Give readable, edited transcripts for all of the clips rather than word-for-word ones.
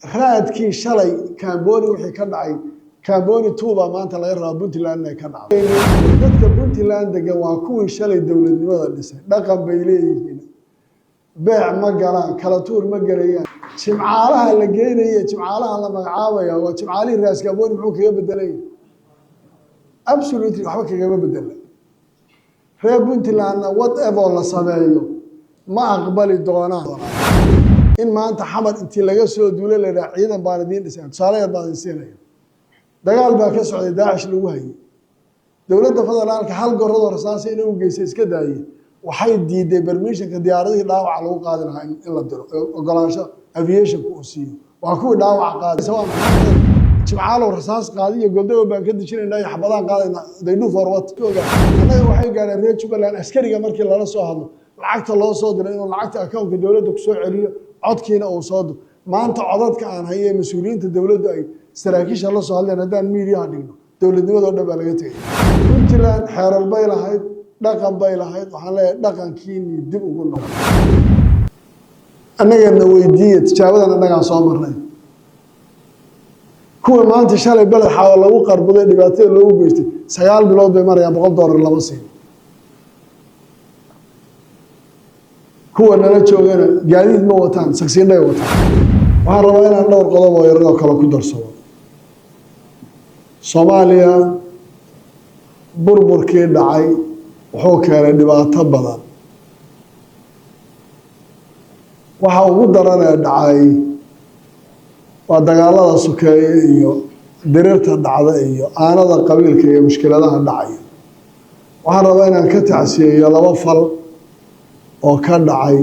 raadkii shalay Kamboni wixii ka dhacay Kamboni tuuba maanta laga rabo Puntland ay ka dhacday dadka Puntland degan waa kuwii shalay dawladnimada dhisay dhaqan bay leeyihiin beec ma galaan kala tuur ma galayaan jimcaalaha la geenayo jimcaalaha la magacaabaya waa jimcaalii raas Kamboni muxuu kaga bedelay absolutely waxba kaga bedelay reer Puntland whatever la sameeyo ma aqbali doonaan in maanta xamar intii laga soo duulay la ciidan baan idin dhisay tusaale baan siinaya dagaal baa ka socday Daesh lagu hayay dawladda federaalka hal gorado rasaas inay u geysay iska daayay waxay diiday permissionka diyaaradii dhaawac lagu qaadi lahaa in la diro ogolaansho aviation ku siiyo waa kuwa dhaawac qaaday sabab jimcaalo rasaas qaadi iyo goldago baan ka dijinaynaa xabadaan qaadayna they do for what anaga waxay gaareen reer Jubaland askariga markii lala soo hadlo lacagta loo soo diray inuu lacagta account-ka dawladda ku soo celiyo codkiina uu soo diro maanta codadka aan hayay mas'uuliyiinta dawladda ay saraakiisha la soo hadleen hadaan media dhigno dawladnimada oo dhan baa laga tagay Puntland xeerar bay lahayd dhaqan bay lahayd waxaan leeyahay dhaqankiini dib ugu noqon anagana weydiiyay tijaabadan anaga soo marnay kuwa maanta shalay balad xawa lagu qarbaday dhibaatada loogu geystay 9 bilood bay marayaan $100 laba siin kuwa nala joogana gaadiid ma wataan saksiinay wataan waxaan rabaa inaan dhowr qodob oo yar oo kala ku darsado Soomaaliya burburkii dhacay wuxuu keenay dhibaato badan waxa ugu daran ee dhacay waa dagaalada sukeeye iyo dirirta dhacda iyo aanada qabiilka iyo mushkiladaha dhacay waxaan rabaa inaan ka tacsiyeeyo laba fal oo ka dhacay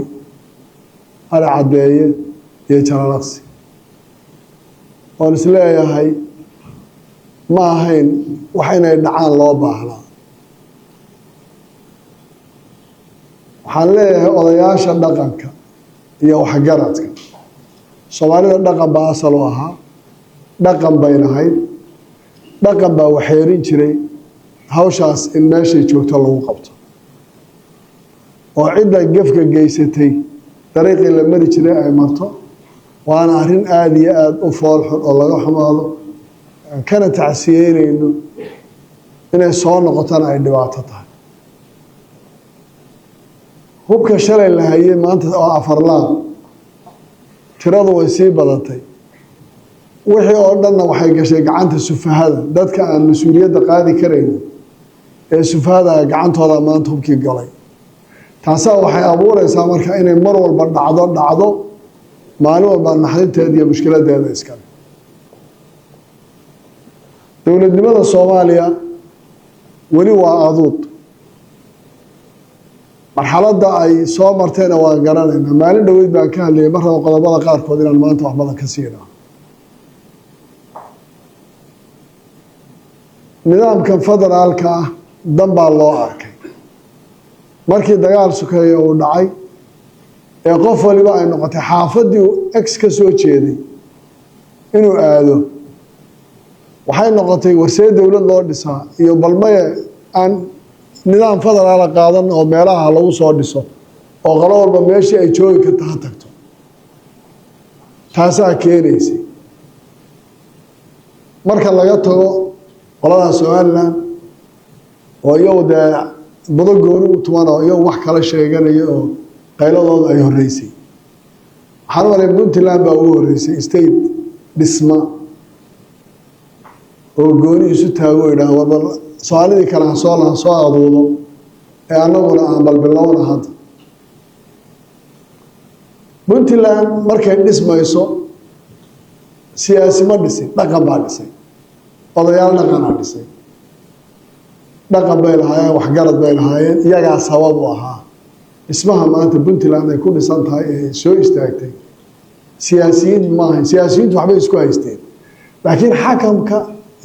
hal cadeeye iyo Jalalaqsi oo isleeyahay ma ahayn wax inay dhacaan loo baahnaa waxaan leeyahay odayaasha dhaqanka iyo waxgaradka Soomaalida dhaqan baa asal u ahaa dhaqan bay lahayd dhaqan baa waxyeerin jiray hawshaas in meeshay joogto lagu qabto oo cidda gefka geysatay dariiqii la mari jiray ay marto waana arrin aad iyo aad u fool xun oo laga xumaado kana tacsiyeynayno inay soo noqotana ay dhibaato tahay hubka shalay la hayay maanta oo afarlaan tiradu way sii badatay wixii oo dhanna waxay gashay gacanta sufahada dadka aan mas'uuliyadda qaadi karayn ee sufahada gacantooda maanta hubkii galay taasoo waxay abuuraysaa marka inay mar walba dhacdo maalin walba naxdinteeda iyo mushkiladeeda iska dawladnimada Soomaaliya wali waa aduud marxaladda ay soo marteen waa garanayna maalin dhaweyd baan ka hadlayay marraba qodobada qaarkood inaan maanta wax badan ka siino nidaamkan federaalka dan baa loo arkay markii dagaal sukeeye uu dhacay ee qof waliba ay noqotay xaafadii ex ka soo jeeday inuu aado waxay noqotay warsay dawlad loo dhisaa iyo balmaye aan nidaam federaal qaadan oo meelaha lagu soo dhiso oo qolo walba meeshii ay joogi ka tagto taasaa keenaysay marka laga tago qolada Soomaaliland oo iyagu bado gooni u tuman oo iyagu wax kala sheeganaya oo qayladooda ay horeysay waxaan walaal Puntland baa ugu horeysay state dhisma oo gooni isu taago idhaa wada Soomaalida kala soo aduudo ee anaguna aan balbilowna hadda Puntland markay dhismayso siyaasi ma dhisay dhaqan baa dhisay odayaal dhaqan ah dhisay dhaqan bay lahaayeen waxgarad bay lahaayeen iyagaa sabab u ahaa dhismaha maanta Puntland ay ku dhisan tahay ee soo istaagtay siyaasiyiin ma ahayn siyaasiyiintu waxbay isku haysteen laakiin xakamka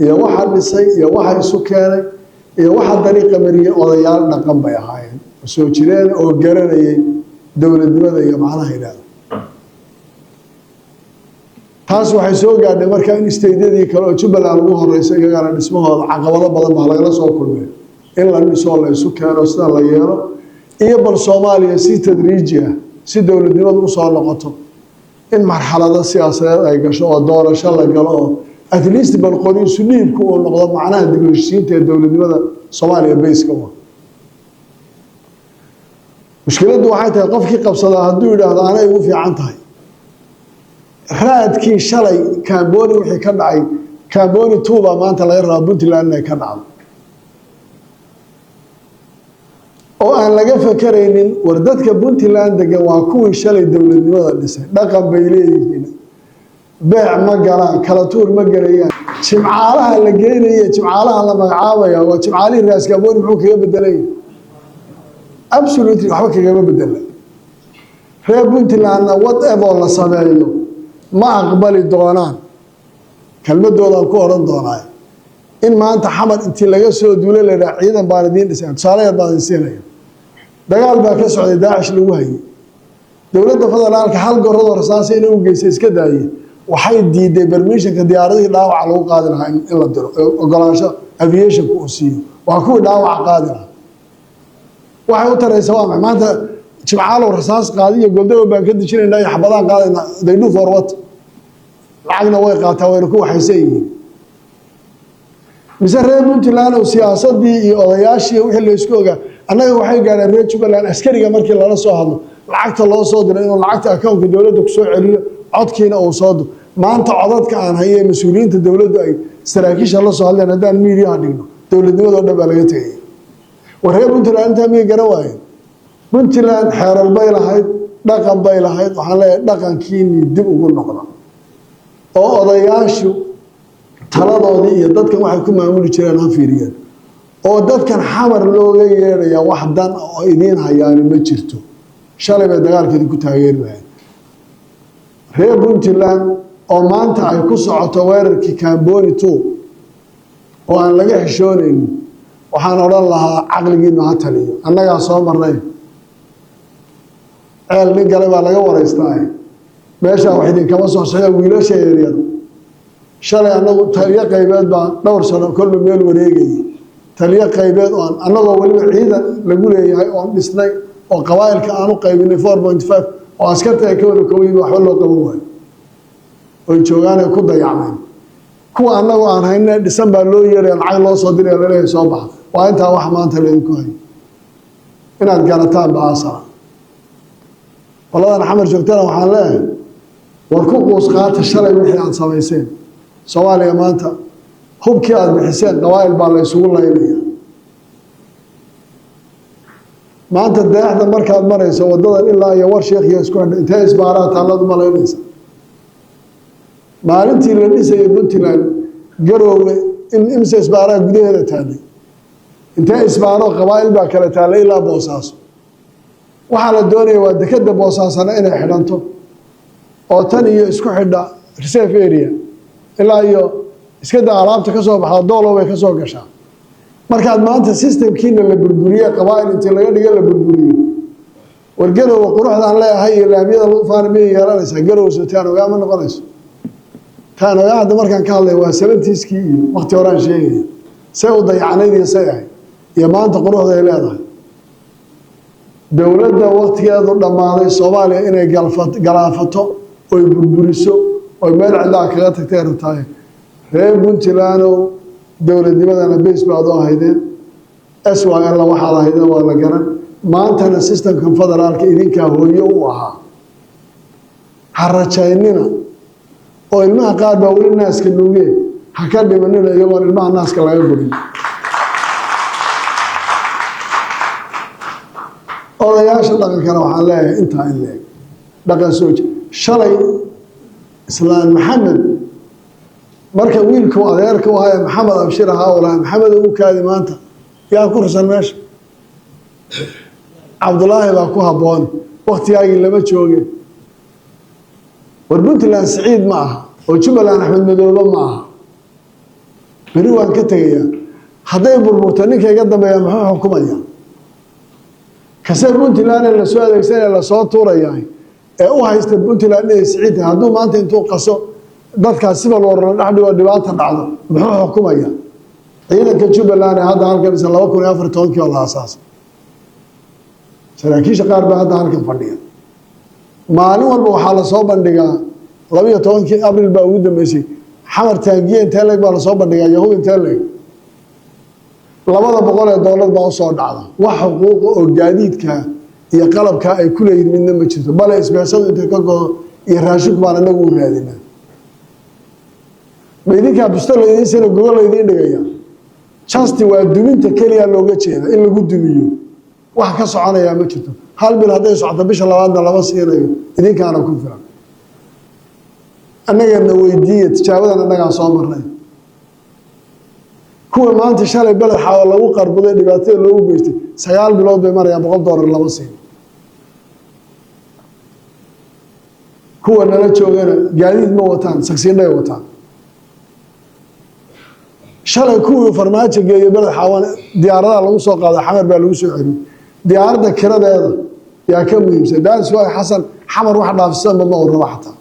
iyo waxa dhisay iyo waxa isu keenay iyo waxa dariiqa mariyay odayaal dhaqan bay ahaayeen soo jireen oo garanayay dawladnimada iyo macnaha ilaada taas waxay soo gaadhay marka in isteedadii kale oo Jubaland ugu horeysay iyagana dhismahooda caqabado badan baa laga soo kulmay in la dhiso la isu keeno sida la yeelo iyo bal Soomaaliya si tadriiji ah si dawladnimadu u soo noqoto in marxalado siyaasadeed ay gasho oo doorasho la galo oo at least bal qori suniibku uu noqdo macnaha dib u heshiisiinta ee dowladnimada Soomaaliya bayska ah mushkiladdu waxay tahay qofkii qabsada hadduu yiraahdo anay ugu fiican tahay raadkii shalay Kaamboni wixii ka dhacay Kaamboni tuuba maanta laga rabaa Puntland inay ka dhacdo oo aan laga fakaraynin war dadka Puntland degan waa kuwii shalay dowladnimada dhisay dhaqan bay leeyihiin beec ma galaan kala tuur ma galayaan jimcaalaha la geenayo jimcaalaha la magacaabaya waa jimcaalihi raas Kaamboni muxuu kaga bedelay absolutely waxba kaga bedela reer Puntland whatever la sameeyo ma aqbali doonaan kalmadooda ku oran doonaa in maanta xamar intii laga soo duulay la ciidan baan idin dhisay tusaalaheed baan siinaya dagaal baa ka socday Daesh lagu hayay dawladda federaalka hal gorado rasaas inay u geysay iska daayay waxay diiday permission-ka diyaaradii dhaawac lagu qaadi lahaa in la diro ogolaansho aviation ku siiyo waa kuwa dhaawac qaadi lahaa waxay u taraysaa waa maanta jimcaalo rasaas qaadiyo goldawa baan ka dijinaynaa iyo xabadaan qaadayna they do for what lacagna way qaataa wayna ku waxaysan yihiin mise reer Puntland oo siyaasadii iyo odayaashii wixii la isku ogaa annaga waxay gaareen reer Jubaland askariga markii lala soo hadlo lacagta loo soo diray inuu lacagta account-ka dawladda ku soo celiyo codkiina uu soo diro maanta codadka aan hayay mas'uuliyiinta dawladdu ay saraakiisha la soo hadleen haddaan media dhigno dawladnimada oo dhan baa laga tagay wareer Puntland inta miyay garan waayeen Puntland xeerar bay lahayd dhaqan bay lahayd waxaan leeyahay dhaqankiini dib ugu noqda oo odayaashu taladoodii iyo dadkan waxay ku maamuli jireen ha fiiriyeen oo dadkan xamar looga yeeraya wax dan oo idin hayaan ma jirto shalay bay dagaalkeedii ku taageerayeen reer Puntland oo maanta ay ku socoto weerarkii Kaamboni 2 oo aan laga xishoonayn waxaan oran lahaa aqligiina ha taliyo annaga soo marnay ceel nin gale baa laga wareystay meesha wax idin kama soo socdo wiilasha yaryar shalay anagu taliya qaybeed baa dhowr sano kullu meel wareegay taliya qaybeed oo anagoo waliba ciidan lagu leeyahay oo dhisnay oo qabaa'ilka aanu qaybinay 4.5 oo askarta ay ka wada kooyay wax loo qaban waayo oo joogaan ku dayacmeen kuwa anagoo aan haynay dhisan baa loo yeeray lacag loo soo diray leeyahay soo bax waa inta wax maanta leeyahay ku hay inaad garataan baasara waladan xamar joogtana waxaan leeyahay war ku qoos qaata shalay wixii aad sameyseen Soomaaliya maanta hubkii aad bixiseen qabaa'il baa la isugu laynaya maanta daahda markaad marayso wadadan ilaa iyo war sheekhiya isku xidhay intee isbaaraad taalladu malaynaysa maalintii la dhisay Puntland garoowe in imsa isbaaraad gudaheeda taallay intee isbaaro qabaa'il baa kala taallay ilaa Boosaaso waxa la doonayaa waa dekada Boosaasana inay xidhanto oo tan iyo isku xidha reserve area ilaa iyo iska daa alaabta ka soo baxda doolo way ka soo gashaa markaad maanta systemkiina la burburiyo qabaa'il intii laga dhigo la burburiyo wargarow quruxdaan leeyahay iyo laamiyada lagu faanimay yeelanaysa garow sootaan ogaama noqonayso taan ogaada markaan ka hadlay waa 70s-kii iyo waqti horaan sheegay say u dayacnaydii say ahay iyo maanta quruxda ay leedahay dawladda waqtigeedu dhamaaday Soomaaliya inay galaafato oo burburiso oo meel cidla kaga tagtay rabtaa reer Puntland dawladnimadana base baad oo haydeen SYL waxa la hayday waa la garan maantana systemka federaalka idinka hooyo u ahaa harajaynina oo ilmaha qaar baa wali naaska nuugay ha ka dhimanina iyagoo ilmaha naaska laga gurin odayaasha dhaqankana waxaan leeyahay intaa in leeg dhaqan soo shalay islaan maxamed marka wiilku adeerka u ahaa maxamed abshir ahaa wala maxamed uu kaadi maanta yaa ku rasan meesha Cabdullaahi baa ku haboon waqtigaagii lama joogin war Puntland Saciid ma aha oo Jubaland Axmed Madoobe ma aha bari waan ka tagayaa haday burburto ninka iga dambeeya maxaa xukumaya kasay Puntland la soo adeegsanay la soo tuurayaa ee u haysta Puntland ee Saciid haduu maanta intuu qaso dadkaas si bal waran dhaxdhigo dhibaato dhacdo muxuu xukumaya ciidanka Jubaland hadda halkan 2014 oo la asaasay saraakiisha qaar baa hadda halkan fadhiya maalin walba waxaa la soo bandhigaa 12 abriil baa ugu dambeysay xamar taagiye intee leeg baa la soo bandhigaa yahuud intee leeg $200 baa u soo dhacda wax xuquuq oo gaadiidka iyo qalabka ay ku leeyihiin midna ma jirto bale isbeesadu inta ka go'o iyo raashinku baan anagu u raadinaa meydinka bistol idin sano gogol idin dhigaya chasti waa duminta kaliya looga jeeda in lagu dumiyo wax ka soconaya ma jirto hal bil haday socoto bisha labaadna laba siinayo idinkaana ku filan annagana weydiiyay tijaabadan annaga soo marnay kuwa maanta shalay balad xawa lagu qarbaday dhibaatada loogu geystay 9 bilood bay marayaan $100 laba siin kuwa nala joogana gaadiid ma wataan sagsiinay wataan shalay kuwa farmaajo geeyay balad xawan diyaaradaha lagu soo qaaday xamar baa lagu soo celiyay diyaaradda kiradeeda yaa ka muhiimsan daas waa xasan xamar wax dhaafsan ma uu rabo xataa